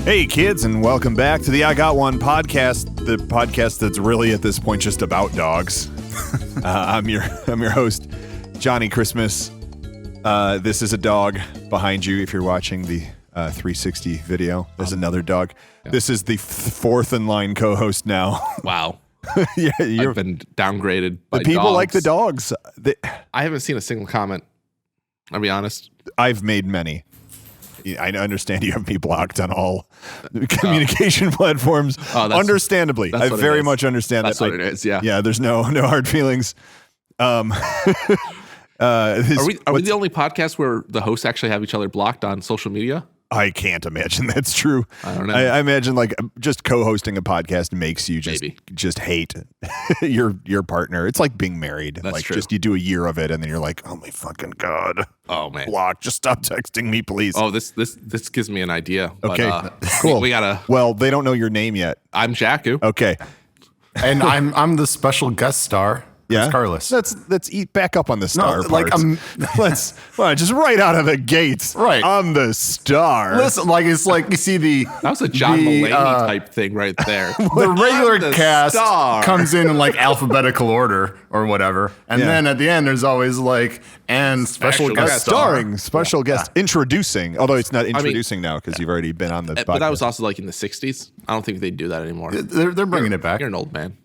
Hey kids, and welcome back to the I Got One podcast, the podcast that's really at this point just about dogs. I'm your host, Johnny Christmas. This is a dog behind you if you're watching the 360 video. There's another dog. Yeah. This is the fourth in line co-host now. Wow. Yeah, I've been downgraded by the people dogs. like the dogs. I haven't seen a single comment. I'll be honest. I've made many. I understand you have me blocked on all communication platforms. Understandably, I very much understand that's that. That's what it is. Yeah. Yeah. There's no hard feelings. Are we the only podcast where the hosts actually have each other blocked on social media? I can't imagine that's true. I don't know. I imagine like just co-hosting a podcast makes you just hate your partner. It's like being married. That's like true. Just you do a year of it and then you're like, oh my fucking God. Oh man. Block. Just stop texting me, please. Oh, this gives me an idea. Okay. But, cool. We gotta. Well, they don't know your name yet. I'm Jaku. Okay. And I'm the special guest star. Yeah, it's Carlis. Let's eat back up on the star No, parts. Let's just right out of the gates. Right, I'm the star. Listen, it's like you see that was a John Mulaney type thing right there. The regular cast star. comes in like alphabetical order or whatever, and then at the end there's always like special guest starring special guest introducing. Although it's not introducing now because you've already been on the podcast. But that was also like in the 60s. I don't think they do that anymore. They're bringing it back. You're an old man.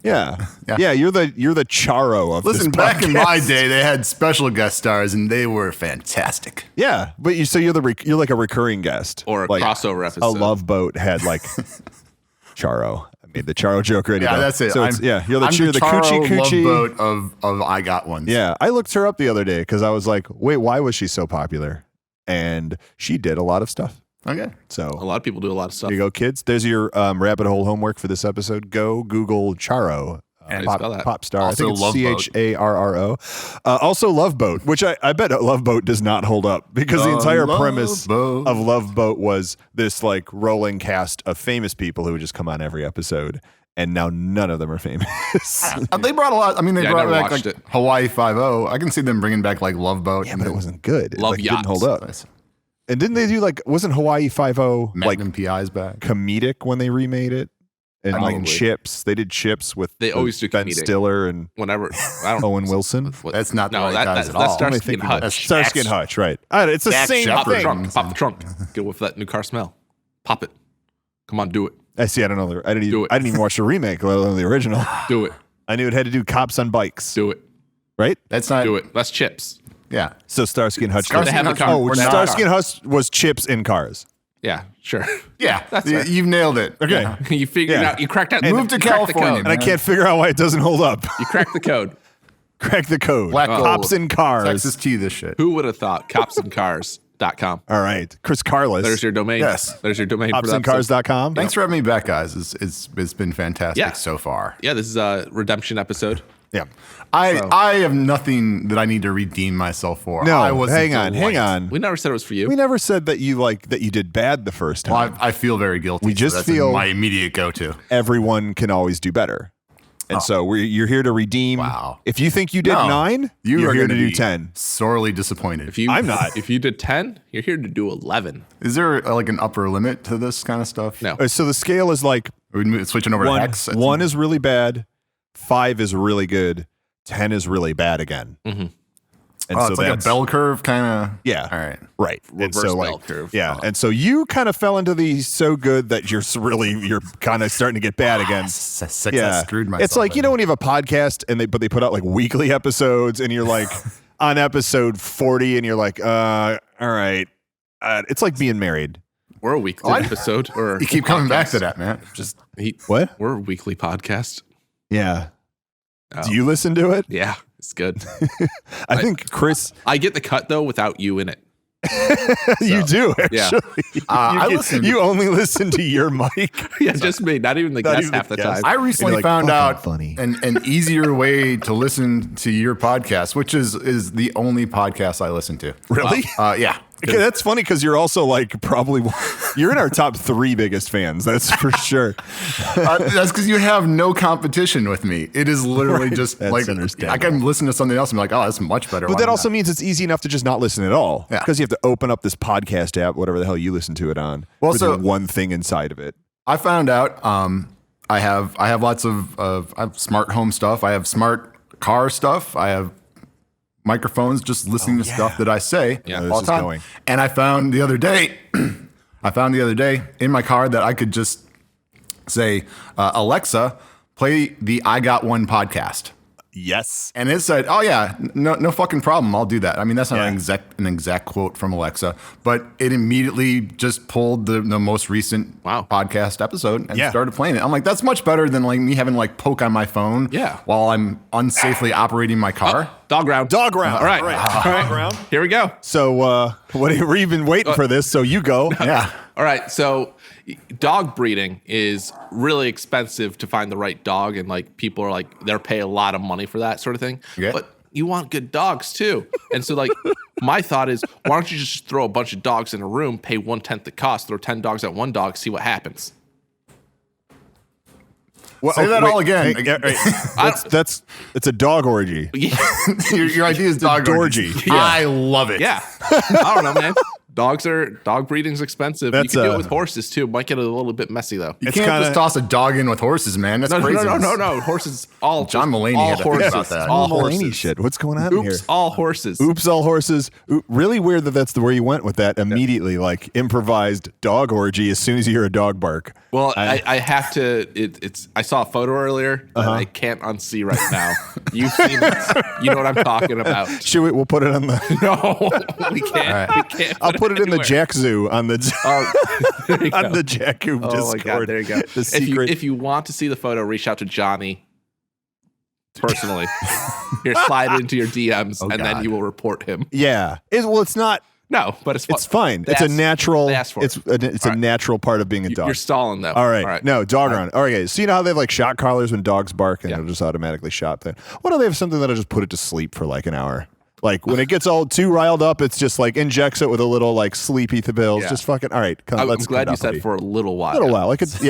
Yeah. You're the Charo of Listen, this back in my podcast. day, they had special guest stars, and they were fantastic. Yeah, but you're like a recurring guest Or a like, crossover episode. A Love Boat had like Charo. I made the Charo joke already. Yeah, that's it. So you're the coochie coochie Love Boat of I Got Ones. Yeah, I looked her up the other day because I was like, wait, why was she so popular? And she did a lot of stuff. Okay. So a lot of people do a lot of stuff. There you go, kids. There's your rabbit hole homework for this episode. Go Google Charo. Pop star. Also, I think it's Charro. Also Love Boat, which I bet Love Boat does not hold up because the entire premise of Love Boat was this like rolling cast of famous people who would just come on every episode. And now none of them are famous. They brought a lot. I mean, they brought back like it. Hawaii Five-0. I can see them bringing back like Love Boat. Yeah, but it wasn't good. Love it didn't hold up. And didn't they do wasn't Hawaii Five-0 Magnum PI's back comedic when they remade it? And like Chips, they did Chips with always do Ben comedic. Stiller and whenever Owen Wilson. That's not the right guys at all. That's Starsky and Hutch. That's Starsky and Hutch, right? It's the same Pop the thing. trunk. Pop the trunk. Get with that new car smell. Pop it. Come on, do it. I see. I don't know. I didn't even watch the remake, let alone the original. Do it. I knew it had to do cops on bikes. Do it. Right? That's not. Do it. That's Chips. Yeah. So Starsky and Hutch. Starsky and Hutch. Starsky and Hutch was Chips in cars. Yeah, sure. Yeah, That's right. You've nailed it. Okay. Yeah. You figured out. You cracked out. Move to California, And I can't figure out why it doesn't hold up. You cracked the code. Crack the code. Black Cops in cars. Texas T this shit. Who would have thought? Copsandcars.com. All right. Chris Carlis. There's your domain. Yes. There's your domain. Copsandcars.com. Thanks for having me back, guys. It's been fantastic so far. Yeah, this is a redemption episode. Yeah. I have nothing that I need to redeem myself for. No, hang on. We never said it was for you. We never said that you did bad the first time. Well, I feel very guilty. We just that's feel my immediate go-to. Everyone can always do better. And so you're here to redeem. Wow. If you think you did 9, you're here to do 10. Sorely disdisappointed. I'm not. If you did 10, you're here to do 11. Is there like an upper limit to this kind of stuff? No. So the scale is like Are we switching over to X? 1 is really bad, 5 is really good, 10 is really bad again. Mm-hmm. And so it's like a bell curve kind of. Yeah. All right. Right. Reverse and so bell curve. Yeah. And so you kind of fell into the so good that you're kind of starting to get bad again. I screwed myself. It's like, when you have a podcast but they put out like weekly episodes and you're like on episode 40 and you're like, all right. It's like being married. We're a weekly episode. Or you keep coming back to that, man. What? We're a weekly podcast. Yeah. Oh. Do you listen to it? Yeah, it's good. I think Chris. I get the cut though without you in it. You do, actually. Yeah. You only listen to your mic. Yeah, just me. Not even the guest half the time. I recently found out an easier way to listen to your podcast, which is the only podcast I listen to. Really? Yeah. That's funny because you're also like you're in our top 3 biggest fans. That's for sure. That's because you have no competition with me. It is literally just That's like I can listen to something else and be like, oh, that's much better. But that also means it's easy enough to just not listen at all. Yeah. Because you have to open up this podcast app, whatever the hell you listen to it on. Well, with so the one thing inside of it. I found out I have lots of I have smart home stuff. I have smart car stuff. I have microphones just listening to stuff that I say all the time. And I found the other day in my car that I could just say, Alexa, play the I Got One podcast. Yes. And it said, oh yeah, no fucking problem. I'll do that. I mean, that's not an exact quote from Alexa, but it immediately just pulled the most recent podcast episode and started playing it. I'm like, that's much better than like me having like poke on my phone while I'm unsafely operating my car. Dog round. All right. Dog round. Here we go. So we've been waiting for this, so you go. Yeah. All right. So dog breeding is really expensive to find the right dog. And like people are like, they'll pay a lot of money for that sort of thing. Yeah. But you want good dogs too. And so like my thought is, why don't you just throw a bunch of dogs in a room, pay 1/10 the cost, throw 10 dogs at one dog, see what happens. Well, say that all again. It's a dog orgy. Your idea is dog orgy. Yeah. I love it. Yeah. I don't know, man. Dog breeding's expensive. You can do it with horses too. Might get a little bit messy though. You can't just toss a dog in with horses, man. That's crazy. No. Horses, all John Mulaney had to think about that. All Mulaney horses. shit. What's going on here? All horses. Oops, all horses. Really weird that that's where you went with that immediately, like improvised dog orgy as soon as you hear a dog bark. Well, I have to. I saw a photo earlier that I can't unsee right now. You've seen it. You know what I'm talking about. We'll put it on the. No, we can't. Right. We can't. I'll put it in the Jack Zoo on the on the Jaku Discord. Oh my God, there you go. The secret. If you want to see the photo, reach out to Johnny personally. Here, slide it into your DMs, then you will report him. Yeah. It's not. No, but it's fine. It's a natural. It's a natural part of being a dog. You're stalling though. All right. No, dog round. All right, guys. So you know how they have like shot collars when dogs bark and it'll just automatically shot them. Why don't they have something that'll just put it to sleep for like an hour? Like when it gets all too riled up, it's just like injects it with a little like sleepy pills. Yeah. Just fucking. All right. I'm glad you said for a little while. Like it's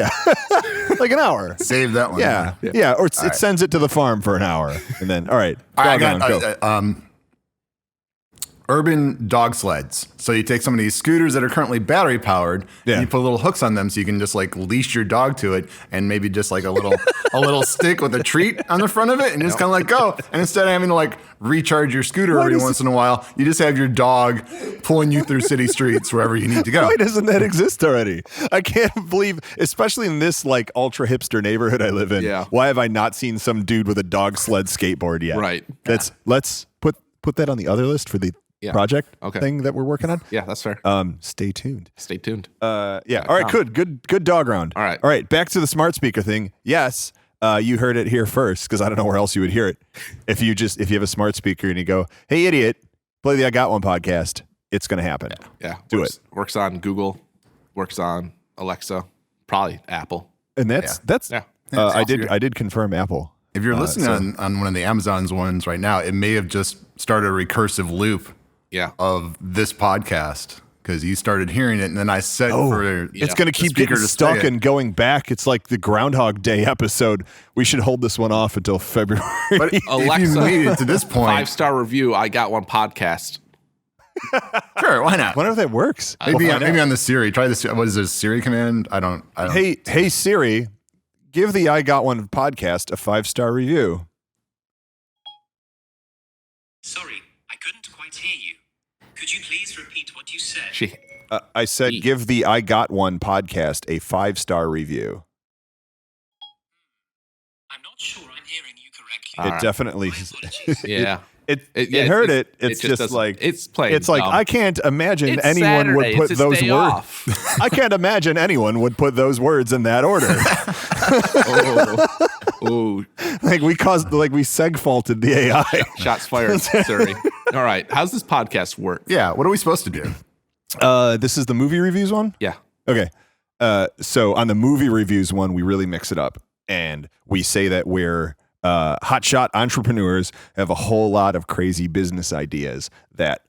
like an hour. Save that one. Yeah. Or it sends it to the farm for an hour and then all right. Go. Urban dog sleds. So you take some of these scooters that are currently battery powered and you put little hooks on them so you can just like leash your dog to it and maybe just like a little stick with a treat on the front of it and just kind of like go. And instead of having to like recharge your scooter every once in a while, you just have your dog pulling you through city streets wherever you need to go. Why doesn't that exist already? I can't believe, especially in this like ultra hipster neighborhood I live in, why have I not seen some dude with a dog sled skateboard yet? Right. Let's put that on the other list for the project thing that we're working on. Yeah, that's fair. Stay tuned. All right, good dog round. All right. Back to the smart speaker thing. Yes, you heard it here first because I don't know where else you would hear it. If you have a smart speaker and you go, "Hey idiot, play the I Got One podcast," it's gonna happen. Yeah. Do it. Works on Google, works on Alexa, probably Apple. And that's I did confirm Apple. If you're listening on one of the Amazon's ones right now, it may have just started a recursive loop of this podcast because you started hearing it, and then I said it's going to keep getting stuck and going back. It's like the Groundhog Day episode. We should hold this one off until February. But Alexa, if you made it to this point, 5-star review. I Got One podcast. Sure, why not? I wonder if that works. Maybe on the Siri. Try this. What is this Siri command? I don't. Hey Siri, give the I Got One podcast a 5-star review. Sorry, I couldn't quite hear you. Could you please repeat what you said? I said give the I Got One podcast a 5-star review. I'm not sure I'm hearing you correctly. It definitely. Yeah. It heard it. It's just like it's playing. It's like I can't imagine anyone would put those words. I can't imagine anyone would put those words in that order. Like we seg-faulted the AI. Shots fired, Siri. All right, how's this podcast work? Yeah, what are we supposed to do? This is the movie reviews one. Yeah. Okay. So on the movie reviews one, we really mix it up, and we say that we're hotshot entrepreneurs have a whole lot of crazy business ideas that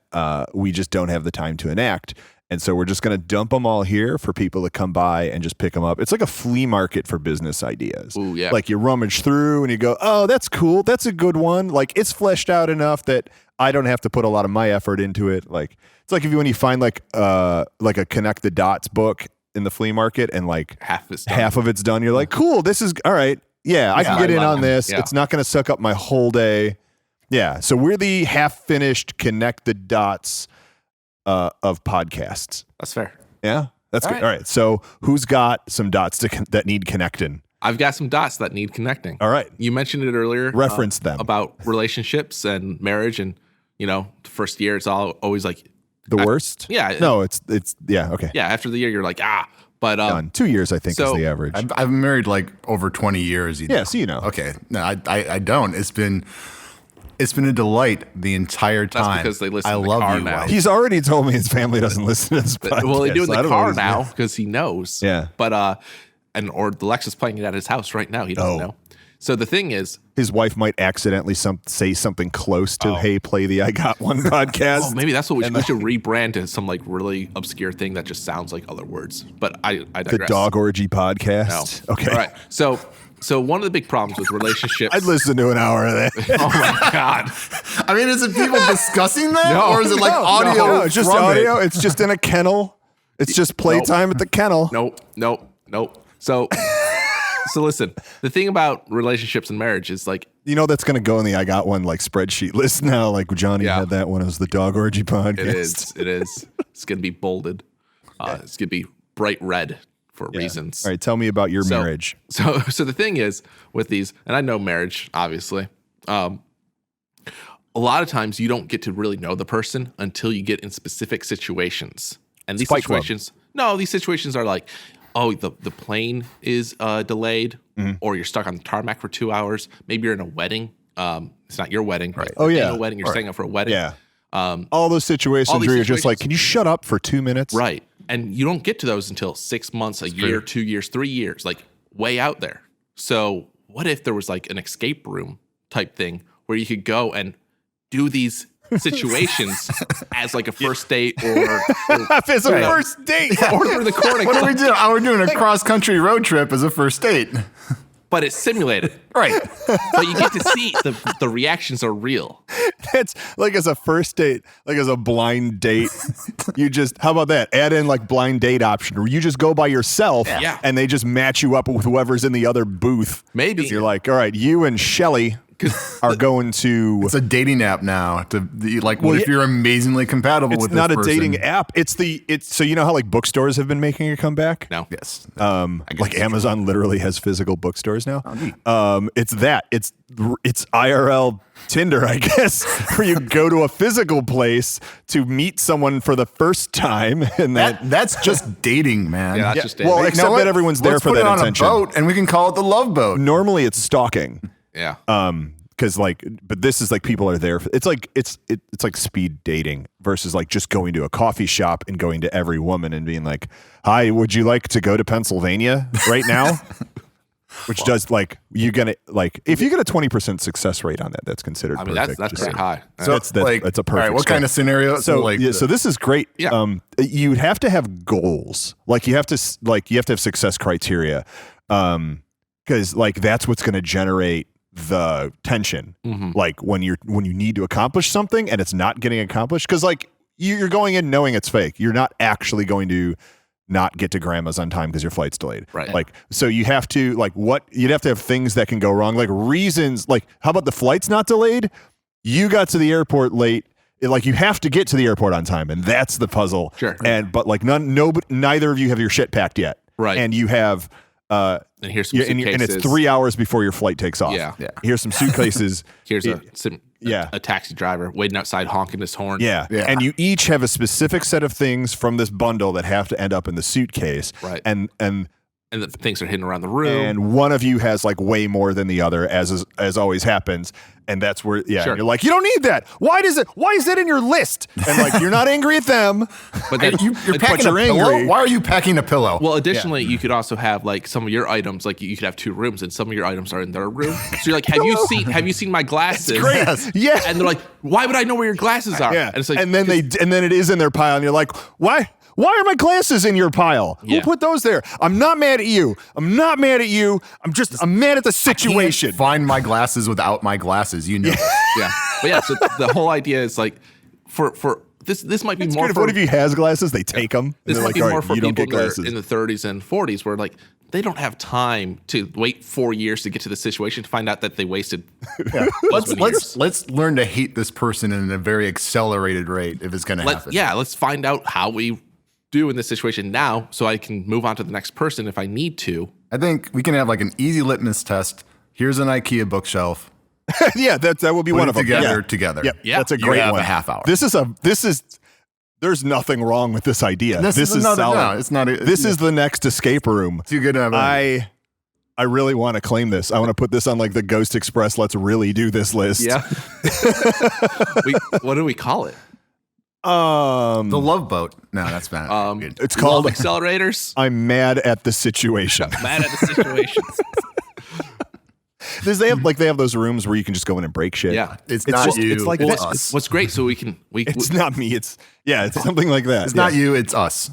we just don't have the time to enact. And so we're just going to dump them all here for people to come by and just pick them up. It's like a flea market for business ideas. Ooh, yeah. Like you rummage through and you go, oh, that's cool. That's a good one. Like it's fleshed out enough that I don't have to put a lot of my effort into it. Like it's like when you find like a Connect the Dots book in the flea market and like half of it's done. You're like, cool. This is all right. Yeah, I can get in on this. Yeah. It's not going to suck up my whole day. Yeah. So we're the half-finished Connect the Dots of podcasts. That's fair. Yeah, that's good. All right. So who's got some dots that need connecting? I've got some dots that need connecting. All right. You mentioned it earlier. Reference them. About relationships and marriage. And, the first year, it's always like. The worst? Yeah. No, it's yeah, okay. Yeah, after the year, you're like, But done. 2 years, I think, is the average. I've been married like over 20 years. Yeah, so you know. Okay. No, I don't. It's been a delight the entire time. That's because they listen I in the love car you, now. wife. He's already told me his family doesn't listen to this podcast. Well, they do in I the don't car know now because he knows. Yeah. But or the Lex is playing it at his house right now. He doesn't know. So the thing is, his wife might accidentally say something close to "Hey, play the I Got One" podcast. Oh, maybe that's what we should rebrand to some like really obscure thing that just sounds like other words. But I digress. The Dog Orgy Podcast. No. Okay. All right. So one of the big problems with relationships. I'd listen to an hour of that. Oh my God. I mean, is it people discussing that, or is it like audio? No, it's just audio. It's just in a kennel. It's just playtime at the kennel. Nope. So listen, the thing about relationships and marriage is like, that's going to go in the I Got One like spreadsheet list now. Like Johnny had that when it was the Dog Orgy Podcast. It is. It's going to be bolded. It's going to be bright red for reasons. All right, tell me about your marriage. So the thing is with these, and I know marriage, obviously, a lot of times you don't get to really know the person until you get in specific situations. And these these situations are like, oh, the plane is delayed, or you're stuck on the tarmac for 2 hours. Maybe you're in a wedding. It's not your wedding. Right. Oh, yeah. A wedding. You're staying up for a wedding. Yeah. All those situations where you're just like, can you shut up for 2 minutes? Right. And you don't get to those until 6 months, a year, 2 years, 3 years, like way out there. So what if there was like an escape room type thing where you could go and do these situations as like a first date or as a first date or through the corner. What do we do? Oh, we're doing a cross-country road trip as a first date. But it's simulated. Right. But you get to see the reactions are real. It's like as a first date, like as a blind date. How about that? Add in like blind date option where you just go by yourself and they just match you up with whoever's in the other booth. Maybe. You're like, all right, you and Shelly are going to. It's a dating app now. If you're amazingly compatible with this person? It's not a dating app. It's so you know how like bookstores have been making a comeback? No. Yes. Like Amazon literally has physical bookstores now. It's that. It's IRL Tinder, I guess, where you go to a physical place to meet someone for the first time, and that's just dating, man. Yeah, that's just dating. Well, except that everyone's there for that intention. Let's put it on a boat, and we can call it the love boat. Normally, it's stalking. Yeah. Because but this is like people are there. It's like it's like speed dating versus like just going to a coffee shop and going to every woman and being like, "Hi, would you like to go to Pennsylvania right now?" Which does like you gonna like if you get a 20% success rate on that, that's considered. I mean, perfect. that's pretty high. So that's a perfect. All right, what kind of scenario? So this is great. Yeah. You'd have to have goals. Like you have to have success criteria. Because like that's what's going to generate the tension. Like when you need to accomplish something and it's not getting accomplished. Because like you're going in knowing it's fake. You're not actually going to not get to grandma's on time because your flight's delayed. Right. Like, so you have to you'd have to have things that can go wrong. Like reasons, like how about the flight's not delayed? You got to the airport late. Like you have to get to the airport on time. And that's the puzzle. Sure. But like neither of you have your shit packed yet. Right. And you have, and here's some suitcases. and it's 3 hours before your flight takes off. Yeah. Here's some suitcases. Here's a taxi driver waiting outside honking his horn. Yeah. And you each have a specific set of things from this bundle that have to end up in the suitcase. Right. And And the things are hidden around the room. And one of you has like way more than the other, as always happens. And that's where, and you're like, you don't need that. Why is that in your list? And like, you're not angry at them, but then you're packing a pillow. Angry. Why are you packing a pillow? Well, additionally, you could also have like some of your items, like you could have 2 rooms, and some of your items are in their room. So you're like, have you seen my glasses? That's great. Yeah. And they're like, why would I know where your glasses are? Yeah. And it's like, and then it is in their pile, and you're like, why? Why are my glasses in your pile? Who put those there? I'm not mad at you. I'm mad at the situation. I can't find my glasses without my glasses. You know. Yeah. But yeah, so the whole idea is like for this might be more. If one of you has glasses, they take them. This might like, be more for you don't people get glasses. in the 30s and 40s where like they don't have time to wait 4 years to get to the situation to find out that they wasted. Yeah. Let's learn to hate this person in a very accelerated rate if it's going to happen. Yeah, let's find out how we do in this situation now, so I can move on to the next person if I need to. I think we can have like an easy litmus test. Here's an IKEA bookshelf. Yeah, that will be one of them. Together. Yep. Yeah, that's a great one. A half hour. This is. There's nothing wrong with this idea. This is solid. No, it's not. This is the next escape room. Too good to have. I really want to claim this. I want to put this on like the Ghost Express. Let's really do this list. Yeah. What do we call it? The Love Boat. No, that's bad. It's called Love Accelerators. I'm mad at the situation. Mad at the situation. They have those rooms where you can just go in and break shit. Yeah, it's not you. It's like us. What's great, so it's not me. It's something like that. It's not you. It's us.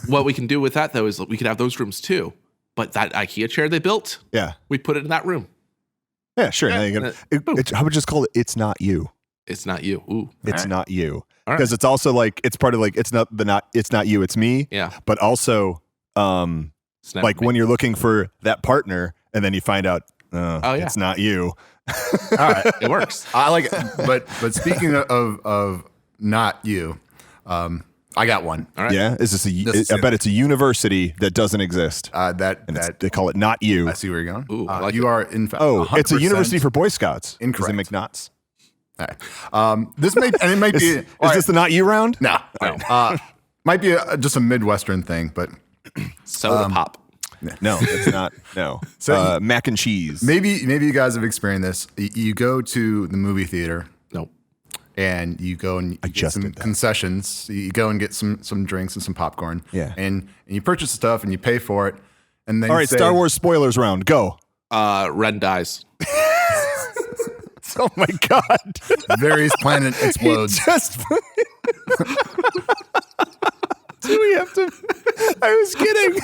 What we can do with that though is we could have those rooms too. But that IKEA chair they built, we put it in that room. Yeah, sure. Yeah. How about just call it? It's not you. It's not you. Ooh, it's not you. Because it's also like it's part of like it's not you, it's me. Yeah. But also, like when you're looking for that partner, and then you find out, it's not you. All right, it works. I like it. But speaking of not you, I got one. All right. Yeah. Is this I bet it's a university that doesn't exist. They call it not you. I see where you're going. Ooh, you are in fact. It's a university for Boy Scouts. Incorrect. They make knots. All right. This may and it might be. Is this the not you round? No. Might be just a Midwestern thing, but soda pop. No, it's not. No. So mac and cheese. Maybe you guys have experienced this. You go to the movie theater. Nope. And you go and get some concessions. You go and get some drinks and some popcorn. Yeah. And you purchase stuff and you pay for it. And then all right, Star Wars spoilers round. Go. Ren dies. Oh my God. Various planet explodes. Do we have to? I was kidding.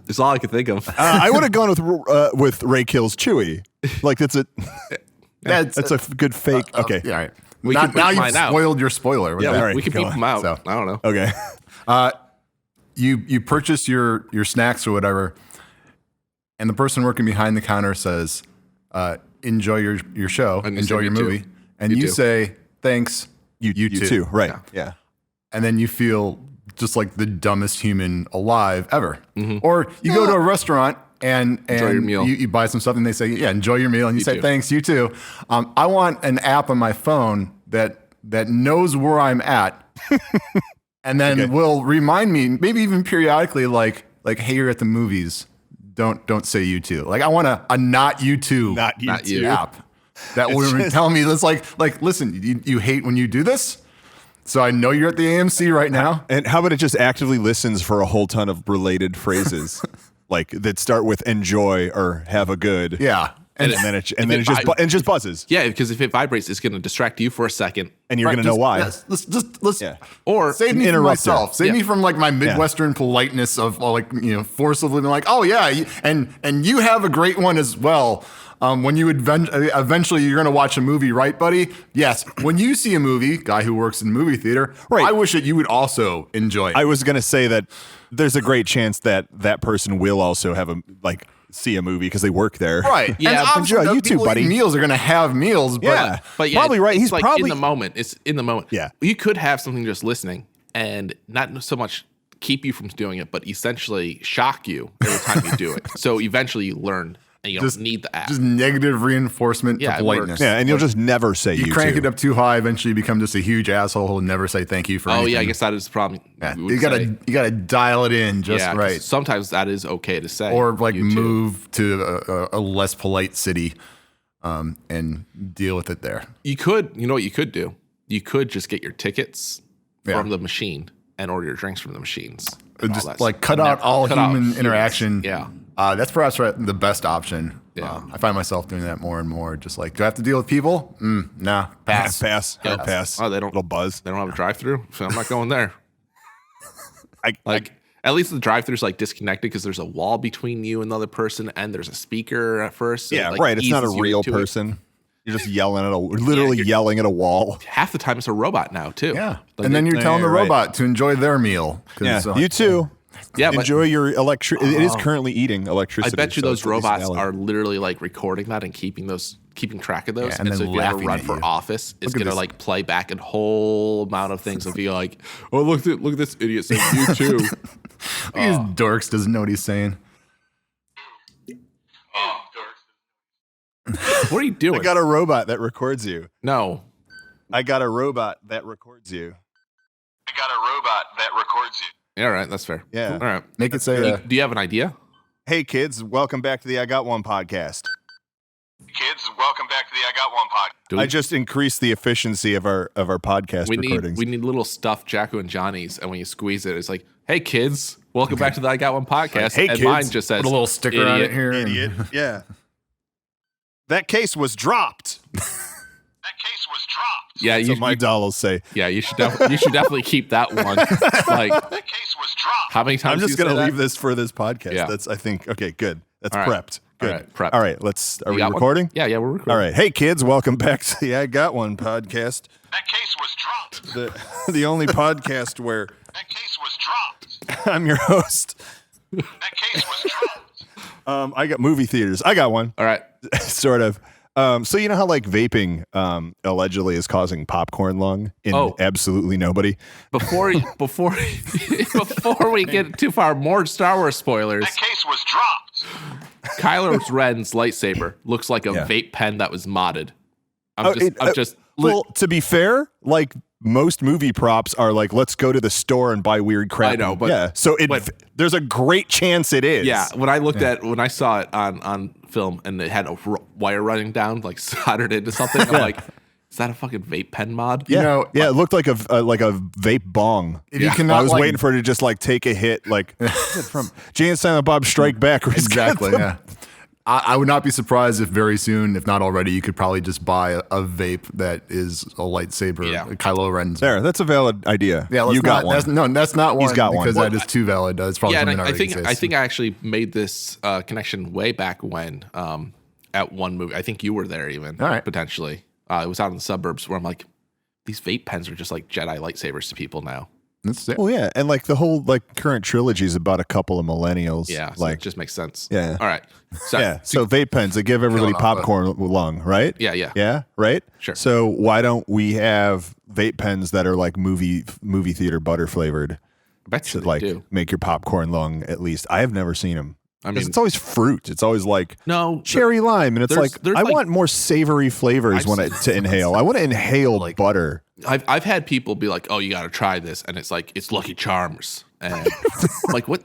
It's all I could think of. I would have gone with Ray kills Chewie. Like that's a good fake. Okay. Yeah. All right. Now you've spoiled your spoiler. Yeah. Right, we can beep them out. So, I don't know. Okay. You purchase your snacks or whatever. And the person working behind the counter says, enjoy your show, enjoy your movie. Too. And you say, thanks, you too. Right. Yeah. And then you feel just like the dumbest human alive ever. Mm-hmm. Or you go to a restaurant and enjoy your meal. You buy some stuff and they say, yeah, enjoy your meal. And you say, thanks, you too. I want an app on my phone that knows where I'm at and then will remind me, maybe even periodically, like, hey, you're at the movies. Don't say you too. Like I want a not you too, not you app that will tell me this. Like listen, you hate when you do this, so I know you're at the AMC right now. And how about it just actively listens for a whole ton of related phrases, like that start with enjoy or have a good. Yeah. And then it just buzzes. Yeah, because if it vibrates, it's going to distract you for a second, and you're going to know why. Yes, let's or save me from myself. Save me from like my Midwestern politeness of forcibly being like, oh yeah, and you have a great one as well. When you eventually you're going to watch a movie, right, buddy? Yes. When you see a movie, guy who works in movie theater, right. I wish that you would also enjoy it. I was going to say that there's a great chance that person will also have see a movie because they work there. Right. Yeah. And enjoy you too, buddy. Meals are going to have meals. But probably right. He's like probably in the moment. It's in the moment. Yeah. You could have something just listening and not so much keep you from doing it, but essentially shock you every time you do it. So eventually you learn And you don't need the app. Just negative reinforcement for politeness. Yeah, and you'll just never say you crank too. it up too high, eventually you become just a huge asshole who'll never say thank you for anything. Oh, yeah, I guess that is the problem. Yeah. You gotta dial it in just right. Sometimes that is okay to say. Or like move to a less polite city and deal with it there. You know what you could do? You could just get your tickets from the machine and order your drinks from the machines. Just like cut out all human interaction. Yeah. That's perhaps the best option. Yeah. I find myself doing that more and more. Just like, do I have to deal with people? Nah, pass. Pass. Yeah. Pass. Oh, they don't. Little buzz. They don't have a drive-through, so I'm not going there. At least the drive-through's like disconnected because there's a wall between you and the other person, and there's a speaker at first. So right. It's not a real person. You're just yelling at yelling at a wall. Half the time it's a robot now too. Yeah. And then you're telling the robot to enjoy their meal. Yeah. You too. Yeah, enjoy your electricity. It is currently eating electricity. I bet you those robots are literally like recording that and keeping track of those. Yeah, and so if you ever run for office, it's gonna like play back a whole amount of things and be like, "Oh, look at this idiot saying you too." These dorks doesn't know what he's saying. What are you doing? I got a robot that records you. No. I got a robot that records you. Yeah, all right, that's fair. Yeah. All right. Make it say do you have an idea? Hey kids, welcome back to the I Got One podcast. I just increased the efficiency of our podcast recordings. We need little stuffed Jaku and Johnny's, and when you squeeze it, it's like, "Hey kids, welcome back to the I Got One podcast." Hey, and kids. mine just says put a little sticker on it here. Idiot. Yeah. That case was dropped. Yeah, So my doll will say. Yeah, you should definitely keep that one. Like, that case was dropped. How many times? I'm just gonna leave this for this podcast. Yeah. That's I think okay, good. That's All right. prepped. Good. All right, prepped. All right, are we recording? One? Yeah, we're recording. All right. Hey kids, welcome back to the I Got One podcast. That case was dropped. The only podcast where That case was dropped. I'm your host. That case was dropped. I got movie theaters. I got one. All right. Sort of. So you know how like vaping allegedly is causing popcorn lung in absolutely nobody? Before we get too far, more Star Wars spoilers. That case was dropped. Kylo Ren's lightsaber looks like a vape pen that was modded. Well, to be fair, like most movie props are like, let's go to the store and buy weird crap. I know, but there's a great chance it is. Yeah, when I saw it on film and it had a wire running down, like soldered into something, I'm like, is that a fucking vape pen mod? Yeah, it looked like a vape bong. I was waiting for it to just like take a hit, like from Jay and Silent Bob Strike Back. Exactly. Yeah. I would not be surprised if very soon, if not already, you could probably just buy a vape that is a lightsaber, Kylo Ren's. There, that's a valid idea. Yeah, you got one. That's not one. He's got one. Because that is too valid. That's probably something I exists. think I actually made this connection way back when at one movie. I think you were there even, potentially. It was out in the suburbs where I'm like, these vape pens are just like Jedi lightsabers to people now. That's it. Well, yeah, and like the whole like current trilogy is about a couple of millennials. Yeah, so like it just makes sense. Yeah. All right. So vape pens, they give everybody popcorn lung, right? Yeah. Right. Sure. So why don't we have vape pens that are like movie theater butter flavored? I bet you like do. Make your popcorn lung at least. I have never seen them. I mean, it's always fruit. It's always like cherry lime, and it's I want more savory flavors to inhale. I want to inhale like butter. I've had people be like, "Oh, you got to try this," and it's like it's Lucky Charms, and I'm like, what?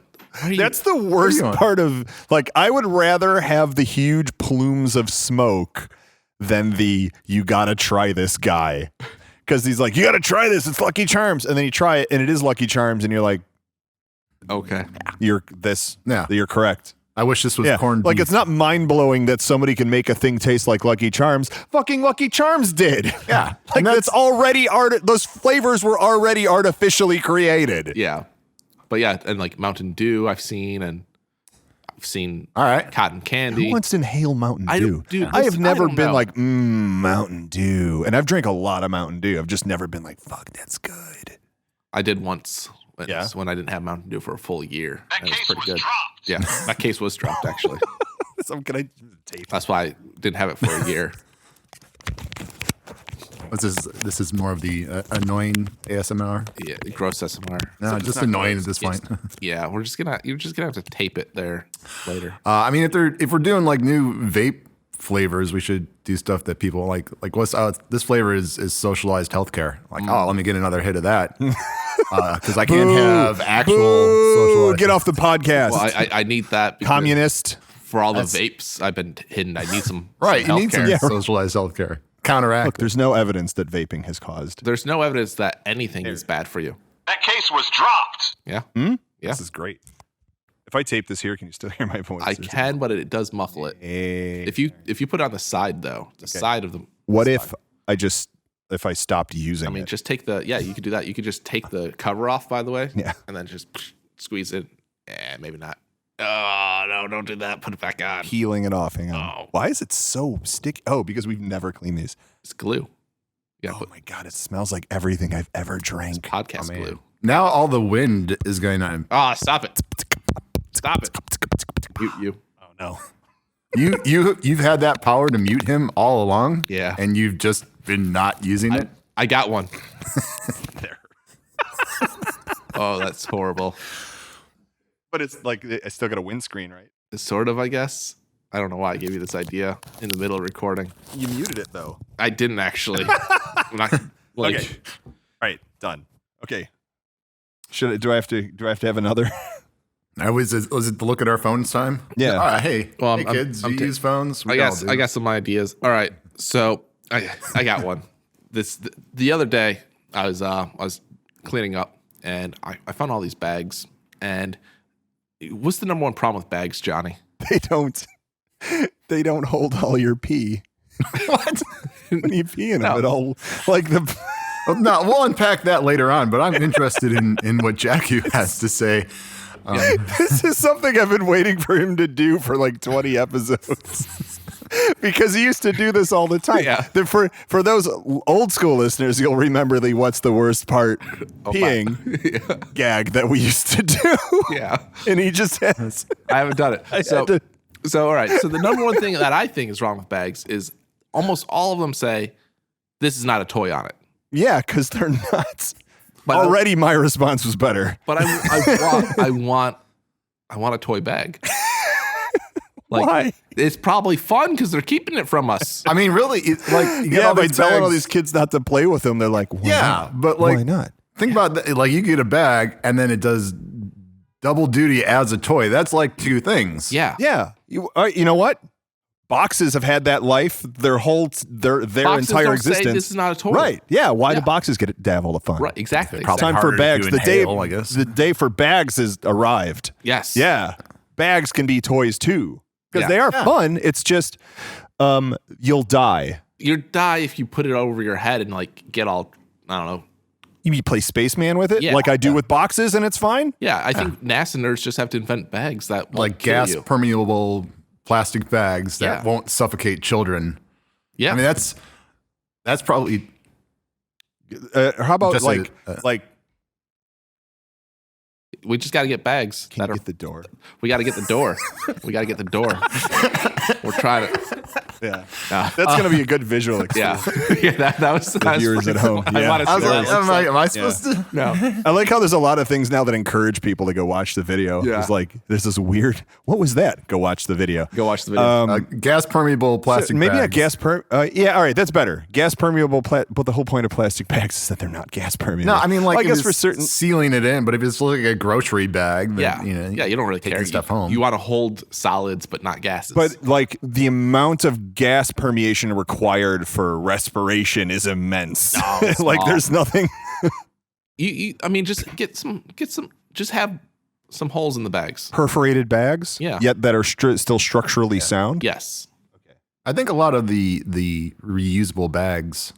That's the worst part of like. I would rather have the huge plumes of smoke than the "you got to try this" guy, because he's like, "You got to try this. It's Lucky Charms," and then you try it, and it is Lucky Charms, and you're like, okay, you're correct. I wish this was corned beef. Like, it's not mind-blowing that somebody can make a thing taste like Lucky Charms. Fucking Lucky Charms did. Yeah. Like, that's already those flavors were already artificially created. Yeah. But yeah, and like Mountain Dew I've seen cotton candy. Who wants to inhale Mountain Dew? I have never been like, Mountain Dew. And I've drank a lot of Mountain Dew. I've just never been like, fuck, that's good. I did once. When I didn't have Mountain Dew for a full year. That case was dropped. Yeah, that case was dropped, actually. So can I tape? That's why I didn't have it for a year. What's this? This is more of the annoying ASMR. Yeah, gross ASMR. No, just annoying at this point. Yeah, you're just gonna have to tape it there later. I mean, if we're doing like new vape flavors, we should do stuff that people like. Like what's this flavor is socialized healthcare. Like, let me get another hit of that because I can't have actual socialized. Get off the podcast. Well, I need that. Communist. For all the vapes I've been hidden, I need some right. Some you need some socialized healthcare. Counteract. Look, there's no evidence that vaping has caused. There's no evidence that anything is bad for you. That case was dropped. Yeah. Yeah. This is great. If I tape this here, can you still hear my voice? I can, but it does muffle it. If you put it on the side though, side of the. What if I stopped using it? I mean, just take you could do that. You could just take the cover off, by the way. Yeah. And then just squeeze it. Maybe not. Oh, no, don't do that. Put it back on. Peeling it off. Hang on. Oh. Why is it so sticky? Oh, because we've never cleaned these. It's glue. My God, it smells like everything I've ever drank. Podcast glue. Now all the wind is going on. Oh, stop it. Stop it. Mute you. Oh, no. You've had that power to mute him all along. Yeah. And you've just been not using it. I got one. There. Oh, that's horrible. But it's like, I still got a windscreen, right? It's sort of, I guess. I don't know why I gave you this idea in the middle of recording. You muted it, though. I didn't actually. I'm not, okay. All right, done. Okay. Do I have to have another? Was it to look at our phones time? Yeah. All right, hey, Well, hey kids, do you use phones? I got some ideas. All right, so I got one. The other day I was cleaning up and I found all these bags. And what's the number one problem with bags, Johnny? They don't hold all your pee. What? When you pee in them, it all like the. No, we'll unpack that later on. But I'm interested in what Jaku has to say. This is something I've been waiting for him to do for like 20 episodes. Because he used to do this all the time. Yeah. For those old school listeners, you'll remember the "what's the worst part" peeing gag that we used to do. Yeah. And he just has. I haven't done it. So all right. So the number one thing that I think is wrong with bags is almost all of them say, "This is not a toy on it." Yeah, because they're nuts. But already my response was better. But I want a toy bag. Like, why? It's probably fun because they're keeping it from us. I mean, really, by telling all these kids not to play with them, they're like, why not? But like, why not? Think about that. Like, you get a bag and then it does double duty as a toy. That's like two things. Yeah. Yeah. You know what? Boxes have had that life their boxes entire don't existence. Say this is not a toy. Right. Yeah. Why do boxes get to have all the fun? Right. Exactly. It's time for bags. The day for bags has arrived. Yes. Yeah. Bags can be toys too. Because they are fun. It's just you'll die. You'll die if you put it over your head and like get all, I don't know. You play Spaceman with it like I do with boxes and it's fine? Yeah. I think NASA nerds just have to invent bags that like gas permeable plastic bags that won't suffocate children. Yeah. I mean, that's probably. How about like. We just got to get bags. Get the door. We got to get the door. We got to get the door. We're trying to. Yeah. That's going to be a good visual experience. That was the viewers at home. I want to am I supposed to? No. I like how there's a lot of things now that encourage people to go watch the video. Yeah. It's like, there's this weird, what was that? Go watch the video. Gas permeable plastic maybe bags. a gas yeah, all right, that's better. Gas permeable, but the whole point of plastic bags is that they're not gas permeable. No, I mean, like, I guess for certain sealing it in, but if it's like a grocery bag, then, you don't really care. Stuff home. You want to hold solids, but not gases. But like the amount of gas permeation required for respiration is immense. No, like there's nothing. I mean, just get some. Just have some holes in the bags. Perforated bags. Yeah. Yet that are still structurally sound. Yes. Okay. I think a lot of the reusable bags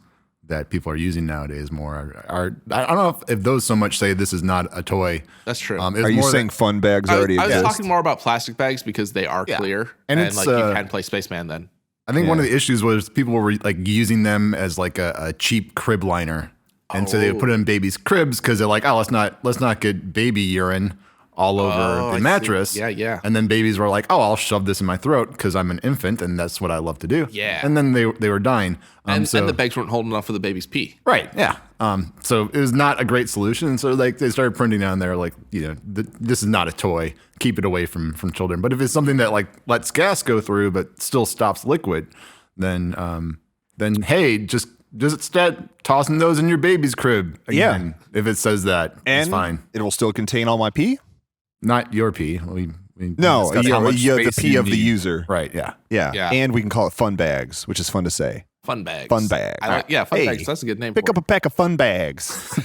that people are using nowadays more are I don't know if those so much say this is not a toy. That's true. Are you saying fun bags already exist? I was talking more about plastic bags because they are clear and it's like you can play Spaceman then. I think one of the issues was people were like using them as like a cheap crib liner. And so they would put it in babies' cribs because they're like, oh, let's not get baby urine all over the mattress. Yeah. And then babies were like, "Oh, I'll shove this in my throat because I'm an infant and that's what I love to do." Yeah. And then they were dying. And the bags weren't holding enough for the baby's pee. Right. Yeah. So it was not a great solution. So like they started printing down there like, this is not a toy. Keep it away from children. But if it's something that like lets gas go through but still stops liquid, then hey, just instead tossing those in your baby's crib again. Yeah. If it says that, it's fine. It will still contain all my pee? Not your pee. The pee of the user. Right. Yeah. And we can call it fun bags, which is fun to say. Fun bags. Fun bags. Fun bags. That's a good name. Pick up a pack of fun bags.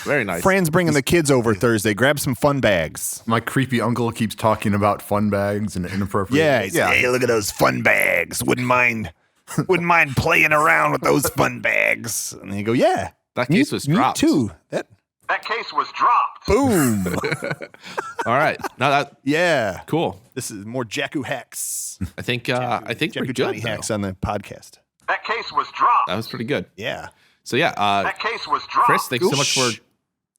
Very nice. Fran's bringing the kids over Thursday. Grab some fun bags. My creepy uncle keeps talking about fun bags and inappropriate. Yeah. Hey, look at those fun bags. Wouldn't mind playing around with those fun bags. And you go, yeah. That case was dropped. Me too. That case was dropped. Boom. All right. Now that cool. This is more Jaku hacks. I think we're Jaku good. Johnny hacks on the podcast. That case was dropped. That was pretty good. Yeah. So yeah, that case was dropped. Chris, thanks so much for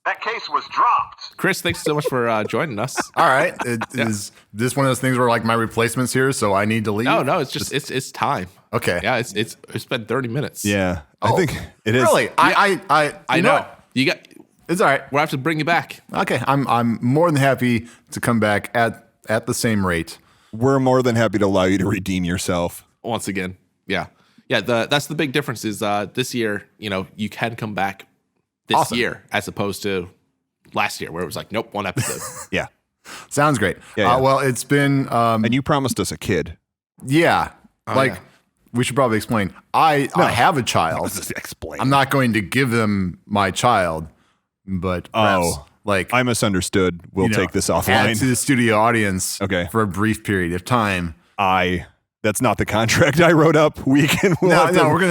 that case was dropped. Chris, thanks so much for joining us. All right. Is this one of those things where like my replacement's here, so I need to leave? No, it's just it's time. Okay. Yeah, it's been 30 minutes. Yeah. I think it is. Really? Yeah. I know. You got it's all right. We'll have to bring you back. Okay. I'm more than happy to come back at the same rate. We're more than happy to allow you to redeem yourself. Once again. Yeah. Yeah, that's the big difference is this year, you can come back this year as opposed to last year where it was like, nope, one episode. Yeah. Sounds great. Yeah. Well, it's been... and you promised us a kid. Yeah. We should probably explain. I have a child. Let's explain. I'm not going to give them my child, but perhaps, I misunderstood. We'll take this offline. Add to the studio audience for a brief period of time. That's not the we're going to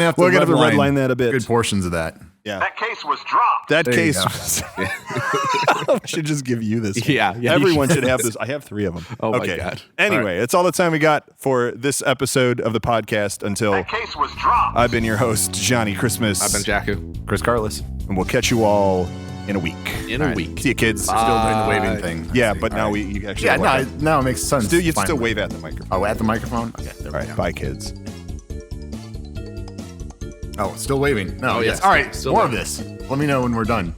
have to redline that a bit. Good portions of that. Yeah. That case was dropped. That case was... I should just give you this. Yeah. Everyone should have this. I have 3 of them. Oh, my God. Anyway, it's all the time we got for this episode of the podcast until... That case was dropped. I've been your host, Johnny Christmas. I've been Jaku. Chris Carlis. And we'll catch you all in a week. A week. See you, kids. We're still doing the waving thing. Yeah, but now you actually... Yeah, now it makes sense. You still wave at the microphone. Oh, at the microphone? Okay. All right. Bye, kids. Oh, still waving. No, yes. All right. More of this. Let me know when we're done.